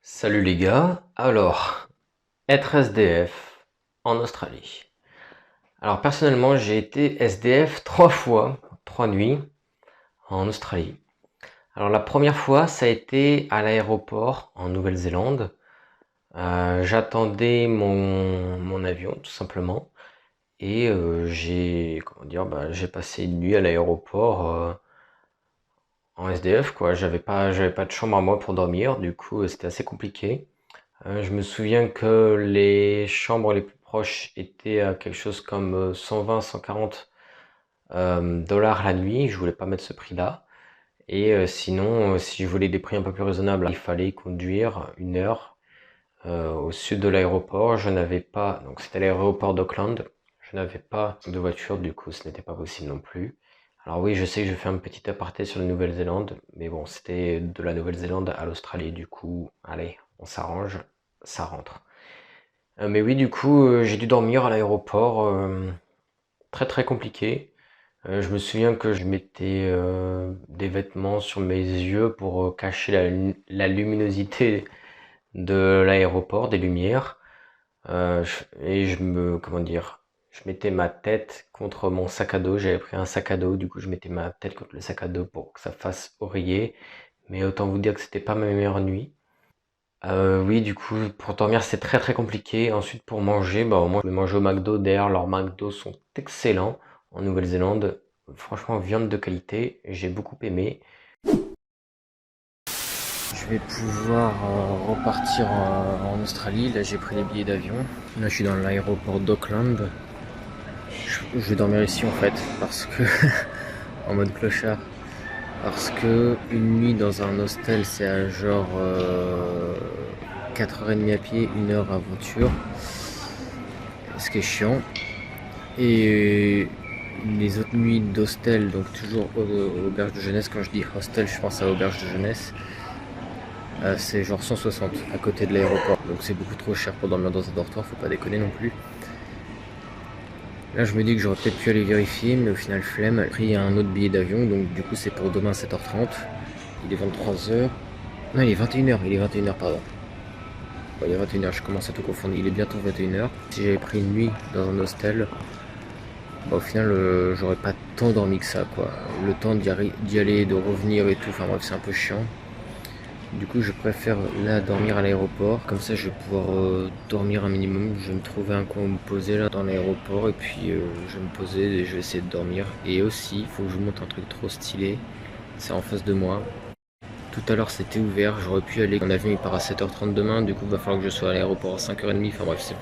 Salut les gars, alors, être SDF en Australie. Alors personnellement j'ai été SDF 3 fois, 3 nuits en Australie. Alors la première fois ça a été à l'aéroport en Nouvelle-Zélande. J'attendais mon avion tout simplement et j'ai passé une nuit à l'aéroport en SDF quoi. J'avais pas de chambre à moi pour dormir, du coup c'était assez compliqué. Je me souviens que les chambres les plus proches étaient à quelque chose comme 120-140 dollars la nuit. Je voulais pas mettre ce prix-là. Et sinon, si je voulais des prix un peu plus raisonnables, il fallait conduire 1 heure au sud de l'aéroport. Je n'avais pas, donc c'était l'aéroport d'Auckland. Je n'avais pas de voiture, du coup, ce n'était pas possible non plus. Alors oui, je sais que je fais un petit aparté sur la Nouvelle-Zélande, mais bon, c'était de la Nouvelle-Zélande à l'Australie, du coup, allez, on s'arrange, ça rentre. Mais oui, du coup, j'ai dû dormir à l'aéroport, très très compliqué. Je me souviens que je mettais des vêtements sur mes yeux pour cacher la luminosité de l'aéroport, des lumières. Comment dire, je mettais ma tête contre mon sac à dos. J'avais pris un sac à dos, du coup je mettais ma tête contre le sac à dos pour que ça fasse oreiller. Mais autant vous dire que c'était pas ma meilleure nuit. Oui, du coup, pour dormir, c'est très très compliqué. Ensuite, pour manger, bah, au moins, je vais manger au McDo. D'ailleurs, leurs McDo sont excellents en Nouvelle-Zélande. Franchement, viande de qualité, j'ai beaucoup aimé. Je vais pouvoir repartir en Australie. Là, j'ai pris les billets d'avion. Là, je suis dans l'aéroport d'Auckland. Je vais dormir ici en fait, parce que en mode clochard. Parce que une nuit dans un hostel, c'est à genre 4h30 à pied, 1 heure à voiture. Ce qui est chiant. Et les autres nuits d'hostel, donc toujours auberge de jeunesse, quand je dis hostel, je pense à auberge de jeunesse, c'est genre 160 à côté de l'aéroport. Donc c'est beaucoup trop cher pour dormir dans un dortoir, faut pas déconner non plus. Là je me dis que j'aurais peut-être pu aller vérifier, mais au final flemme. J'ai pris un autre billet d'avion, donc du coup c'est pour demain 7h30. Il est 23h. Non, il est 21h, il est 21h, pardon. Ouais, il est 21h, je commence à tout confondre. Il est bientôt 21h. Si j'avais pris une nuit dans un hostel, bah, au final, j'aurais pas tant dormi que ça, quoi. Le temps d'y aller, de revenir et tout, enfin bref, c'est un peu chiant. Du coup, je préfère là dormir à l'aéroport. Comme ça, je vais pouvoir dormir un minimum. Je vais me trouver un coin où me poser là dans l'aéroport et puis je vais me poser et je vais essayer de dormir. Et aussi, il faut que je vous montre un truc trop stylé. C'est en face de moi. Tout à l'heure, c'était ouvert. J'aurais pu aller. Mon avion il part à 7h30 demain. Du coup, il va falloir que je sois à l'aéroport à 5h30. Enfin bref,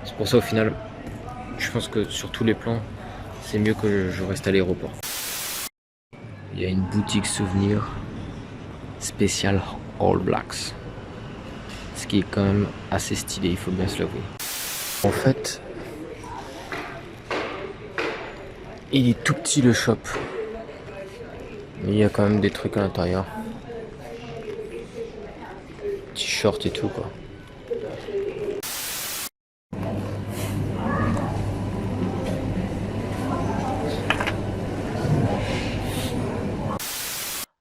c'est pour ça au final. Je pense que sur tous les plans, c'est mieux que je reste à l'aéroport. Il y a une boutique souvenir spéciale All Blacks. Ce qui est quand même assez stylé, il faut bien se l'avouer. En fait, il est tout petit le shop. Mais il y a quand même des trucs à l'intérieur. T-shirt et tout quoi.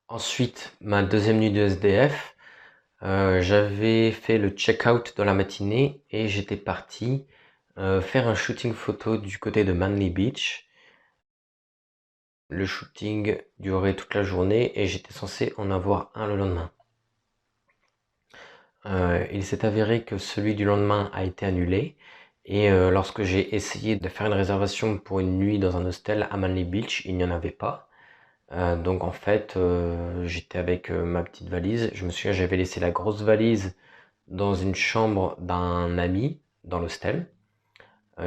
Ensuite, ma deuxième nuit de SDF, j'avais fait le check-out dans la matinée et j'étais parti faire un shooting photo du côté de Manly Beach. Le shooting durait toute la journée et j'étais censé en avoir un le lendemain. Il s'est avéré que celui du lendemain a été annulé et lorsque j'ai essayé de faire une réservation pour une nuit dans un hostel à Manly Beach, il n'y en avait pas. Donc en fait, j'étais avec ma petite valise. Je me souviens, j'avais laissé la grosse valise dans une chambre d'un ami dans l'hostel.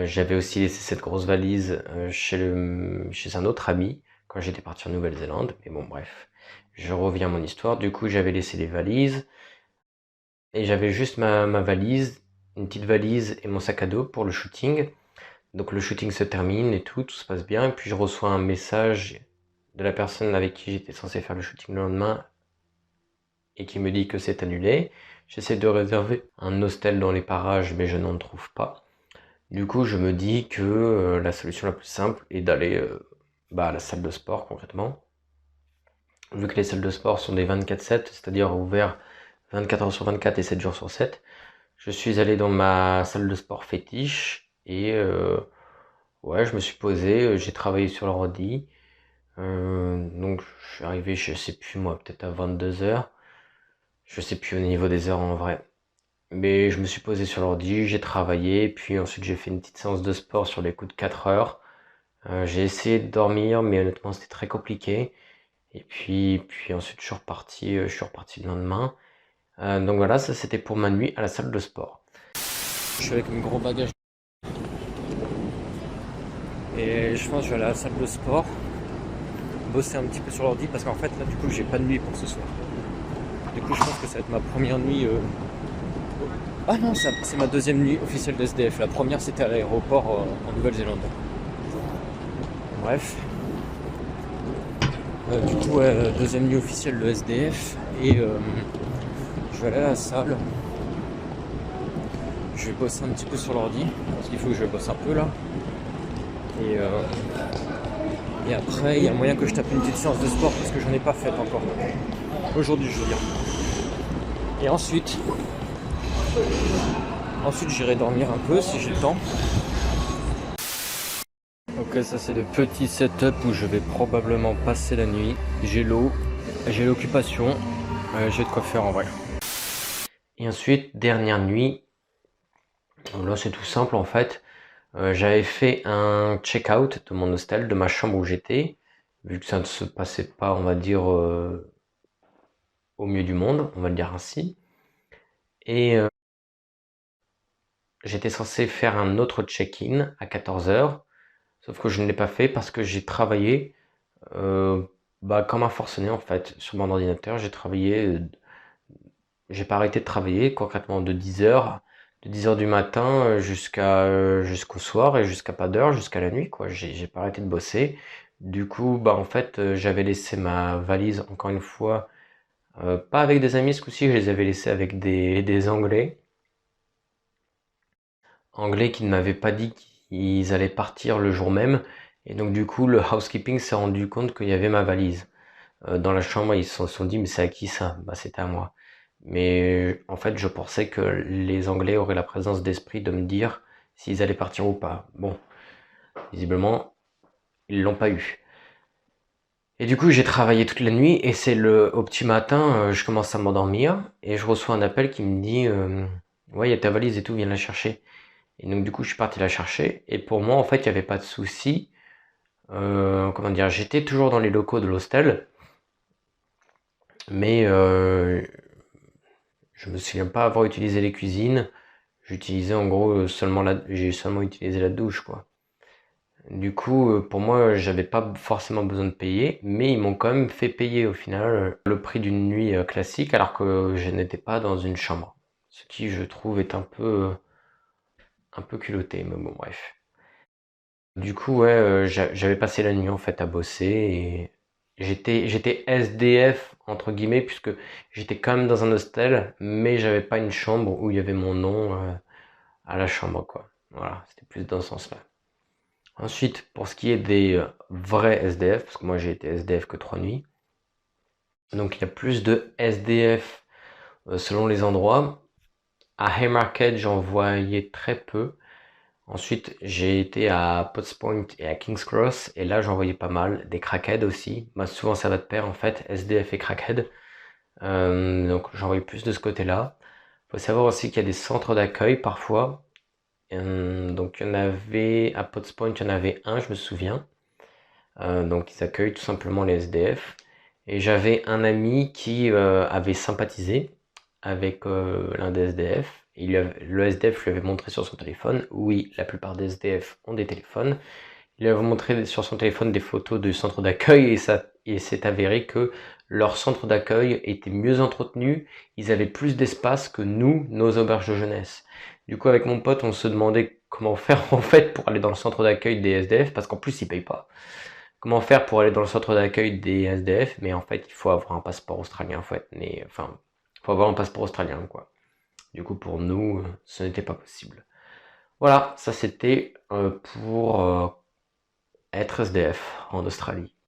J'avais aussi laissé cette grosse valise chez un autre ami quand j'étais parti en Nouvelle-Zélande. Mais bon, bref, je reviens à mon histoire. Du coup, j'avais laissé les valises et j'avais juste ma valise, une petite valise et mon sac à dos pour le shooting. Donc le shooting se termine et tout se passe bien. Et puis je reçois un message de la personne avec qui j'étais censé faire le shooting le lendemain et qui me dit que c'est annulé. J'essaie de réserver un hostel dans les parages, mais je n'en trouve pas. Du coup, je me dis que la solution la plus simple est d'aller à la salle de sport concrètement. Vu que les salles de sport sont des 24/7, c'est-à-dire ouvertes 24 heures sur 24 et 7 jours sur 7. Je suis allé dans ma salle de sport fétiche et ouais, je me suis posé, j'ai travaillé sur l'ordi. Donc je suis arrivé, je sais plus moi, peut-être à 22 heures. Je sais plus au niveau des heures en vrai. Mais je me suis posé sur l'ordi, j'ai travaillé, puis ensuite j'ai fait une petite séance de sport sur les coups de 4 heures. J'ai essayé de dormir, mais honnêtement c'était très compliqué. Et puis ensuite je suis reparti le lendemain. Donc voilà, ça c'était pour ma nuit à la salle de sport. Je suis avec mes gros bagages et je pense que je vais aller à la salle de sport, bosser un petit peu sur l'ordi parce qu'en fait là du coup j'ai pas de nuit pour ce soir. Du coup je pense que ça va être ma première nuit. Ah non, c'est ma deuxième nuit officielle de SDF. La première c'était à l'aéroport en Nouvelle-Zélande. Bref. Du coup ouais, deuxième nuit officielle de SDF et je vais aller à la salle. Je vais bosser un petit peu sur l'ordi parce qu'il faut que je bosse un peu là. Et après, il y a moyen que je tape une petite séance de sport parce que j'en ai pas faite encore. Aujourd'hui, je veux dire. Et ensuite j'irai dormir un peu si j'ai le temps. Ok, ça c'est le petit setup où je vais probablement passer la nuit. J'ai l'eau, j'ai l'occupation, j'ai de quoi faire en vrai. Et ensuite, dernière nuit. Là, c'est tout simple en fait. J'avais fait un check-out de mon hostel, de ma chambre où j'étais, vu que ça ne se passait pas, on va dire, au mieux du monde, on va le dire ainsi. Et j'étais censé faire un autre check-in à 14 heures, sauf que je ne l'ai pas fait parce que j'ai travaillé euh, comme un forcené en fait sur mon ordinateur. J'ai travaillé, j'ai pas arrêté de travailler concrètement de 10 heures du matin jusqu'au soir et jusqu'à pas d'heure, jusqu'à la nuit quoi. J'ai pas arrêté de bosser. Du coup, en fait, j'avais laissé ma valise encore une fois, pas avec des amis ce coup-ci, je les avais laissés avec des Anglais. Anglais qui ne m'avaient pas dit qu'ils allaient partir le jour même. Et donc du coup, le housekeeping s'est rendu compte qu'il y avait ma valise. Dans la chambre, ils se sont dit, mais c'est à qui ça? Bah, c'était à moi. Mais en fait, je pensais que les Anglais auraient la présence d'esprit de me dire s'ils allaient partir ou pas. Bon, visiblement, ils l'ont pas eu. Et du coup, j'ai travaillé toute la nuit et c'est au petit matin, je commence à m'endormir et je reçois un appel qui me dit, ouais, il y a ta valise et tout, viens la chercher. Et donc du coup, je suis parti la chercher. Et pour moi, en fait, il n'y avait pas de souci. Comment dire, j'étais toujours dans les locaux de l'hostel, mais je me souviens pas avoir utilisé les cuisines. J'utilisais en gros j'ai seulement utilisé la douche, quoi. Du coup, pour moi, j'avais pas forcément besoin de payer, mais ils m'ont quand même fait payer au final le prix d'une nuit classique, alors que je n'étais pas dans une chambre. Ce qui, je trouve, est un peu culotté, mais bon, bref. Du coup, ouais, j'avais passé la nuit en fait à bosser et j'étais SDF entre guillemets puisque j'étais quand même dans un hostel, mais j'avais pas une chambre où il y avait mon nom à la chambre quoi. Voilà, c'était plus dans ce sens-là. Ensuite, pour ce qui est des vrais SDF, parce que moi j'ai été SDF que 3 nuits, donc il y a plus de SDF selon les endroits. À Haymarket, j'en voyais très peu. Ensuite, j'ai été à Potts Point et à King's Cross, et là j'en voyais pas mal, des crackheads aussi. Bah, souvent ça va de pair en fait, SDF et crackhead. Donc j'en voyais plus de ce côté-là. Faut savoir aussi qu'il y a des centres d'accueil parfois. Donc il y en avait à Potts Point, il y en avait un, je me souviens. Donc ils accueillent tout simplement les SDF. Et j'avais un ami qui avait sympathisé avec l'un des SDF. Le SDF lui avait montré sur son téléphone, oui, la plupart des SDF ont des téléphones. Il avait montré sur son téléphone des photos du centre d'accueil et c'est avéré que leur centre d'accueil était mieux entretenu, ils avaient plus d'espace que nous, nos auberges de jeunesse. Du coup, avec mon pote, on se demandait comment faire en fait pour aller dans le centre d'accueil des SDF, parce qu'en plus, ils payent pas. Comment faire pour aller dans le centre d'accueil des SDF, mais en fait, il faut avoir un passeport australien, en fait. Mais enfin, il faut avoir un passeport australien, quoi. Du coup, pour nous, ce n'était pas possible. Voilà, ça c'était pour être SDF en Australie.